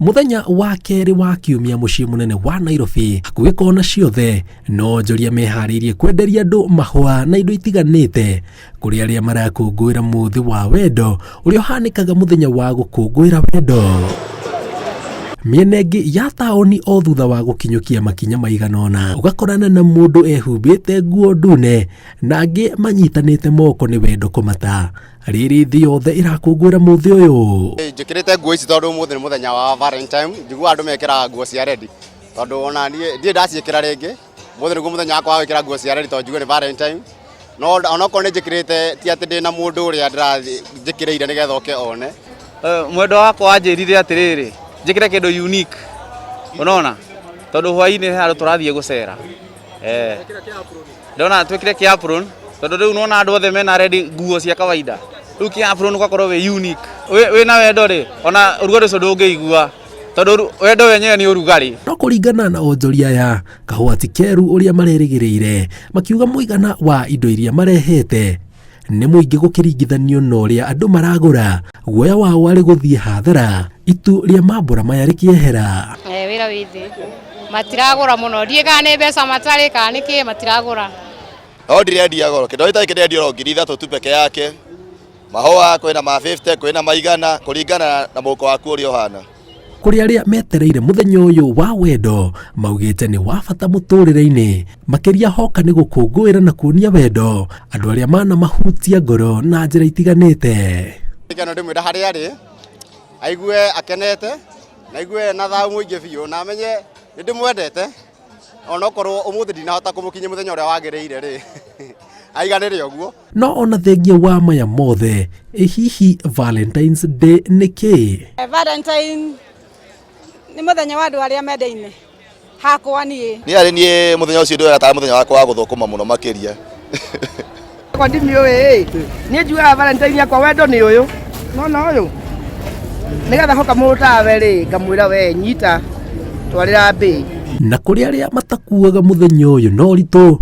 Muthenya wa keri wa kiumia mucii munene wa Nairobi hakuhĩ kona ciothe no njoria mehariirie kwenderia andu mahua na indo itiganite kuri aria marakũngũĩra muthi wa wendo uria uhanikaga muthenya wa gũkũngũĩra wendo. Miena ĩngĩ ya taoni o thutha wa gũkinyũkia makinya maiganona ugakorana na mundu ehumbĩte nguo ndune na angĩ manyitanĩte moko nĩ wendo kũmata. Rĩrĩ thĩ yothe irakũngũĩra muthi ũyũ. Njĩkĩrĩte nguo ici tondũ mũthĩ nĩ mũthenya wa Valentine, njiguaga andũ mekĩra nguo cia red tondũ ona niĩ ndirĩ ndaciĩkĩra rĩngĩ. Mũthĩ nĩguo mũthenya wakwa wa gwĩkĩra nguo cia red tondũ njuge nĩ Valentine. No onokorwo nĩ njĩkĩrĩte ti atĩ ndĩ na mũndũ ũrĩa ndĩranjĩkĩrĩire nĩgetha oke one. Mwendo wakwa wanjĩrire atĩrĩrĩ njĩkĩre kĩndũ unique, unaona tondũ hwaĩ-inĩ handũ tũrathiĩ gũcera ndona twĩkĩre kĩa apron tondũ rĩu nona andũ othe mena ready nguo cia kawaida, rĩu kĩa apron ũgakorwo wĩ unique. Wĩna wendo rĩ ona ũrugarĩ ũcio ndũngĩigua tondũ wendo wenyewe nĩ ũrugarĩ. No kũringana na onjoria aya kahũa ti keru ũrĩa marerĩgĩrĩire, makiuga mũigana wa indo iria marehete nĩ mũingĩ gũkĩringithanio na ũrĩa andũ maragũra. Guoya wao arĩ gũthiĩ hathara itu rĩa mambura maya rĩkĩehera. Wĩra wĩ thĩ matiragũra mũno, ndiĩ kana nĩ mbeca matarĩ kana nĩkĩ matiragũra. No ndirendia goro kĩndũ gĩtarĩ kĩrendio ro ngiri ithatũ tu peke yake. Mahũa kwĩna ma 50 kwĩna maigana kũringana na mũhuko waku ũrĩa ũhana. Kuri aria metereire muthenya ũyũ wa wendo maugĩte nĩ wa bata mũtũrĩre-inĩ, makĩria hoka nĩ gũkũngũĩra na kuonia wendo andũ arĩa mana mahutia ngoro na njĩra itiganĩte. Gĩkeno ndĩmwĩra harĩa arĩ aigue akenete na aigue na thayũ mũingĩ biũ na amenye nĩ ndĩmwendete onokorwo ũmũthĩ ndinahota kũmũkinyia mũthenya ũrĩa wagĩrĩire rĩ aiganĩre ũguo. No ona thengia wa maya mothe hihi Valentine's Day nĩ kĩ? Valentine nĩ mũthenya wa andũ arĩa mendaine hakwa niĩ. Niĩ mũthenya ũcio ndĩwega ta mũthenya wakwa wa gũthũkũma mũno makĩria. Kwa ndimĩũĩ niĩ njugaga Valentine yakwa wendo nĩ ũyũ nona ũyũ nĩgetha hoka mũtawe rĩ ngamwĩra we nyita twarĩra mbĩ. Na kũrĩ arĩa matakuaga mũthenya ũyũ no ũritũ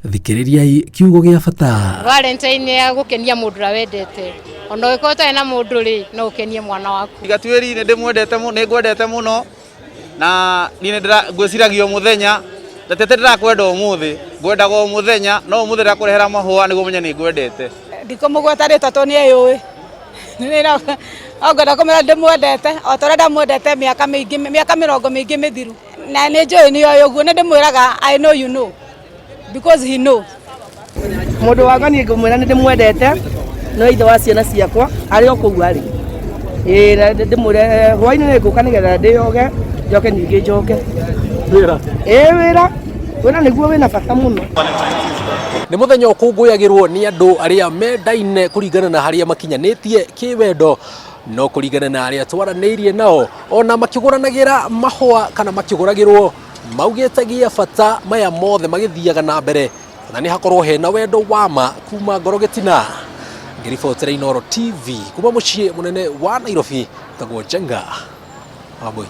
thikĩrĩriai kiugo gĩa bata. Valentine ya gũkenia mũndũ ũrĩa wendete, ona ũngĩkorwo ũtarĩ na mũndũ rĩ no ũkenie mwana waku. Gatuĩri nĩ ndĩmwendete mũno, nĩ ngwendete mũno na niĩ ngwĩciragia mũthenya ndatete ndĩrakwenda ũmũthĩ, ngwendaga o mũthenya no ũmũthĩ ndakũrehera mahũa nĩguo menye nĩ ngwendete. Ndikũmũgweta rĩtwa tondũ nĩ eyũĩ ngwenda kũmwĩra ndĩmwendete o ta ũrĩa ndamwendete mĩaka mĩrongo mĩingĩ mĩthiru na nĩ njũĩ nĩ oĩ ũguo, nĩ ndĩmwĩraga I know you know because he know. Mũndũ wakwa niĩ ngũmwĩra nĩ ndĩmwendete no ithe wa ciana ciakwa arĩ o kũu arĩ na ndĩmwĩre hwaĩ-inĩ nĩ ngũka nĩgetha ndĩoge njoke ningĩ njoke wĩra wĩra nĩguo wĩna bata mũno. Nĩ mũthenya ũkũngũyagĩrwo nĩ andũ arĩa mendaine kũringana na harĩa makinyanĩtie kĩwendo no kũringana na arĩa twaranĩirie nao ona makĩgũranagĩra mahũa kana makĩgũragĩrwo maugĩte gĩa bata maya mothe magĩthiaga na mbere na nĩ hakorwo hena wendo wama kuma ngoro gĩtina. Ngĩribotera Inooro TV kuma mũciĩ mũnene wa Nairobi tagwo Njenga Wambui.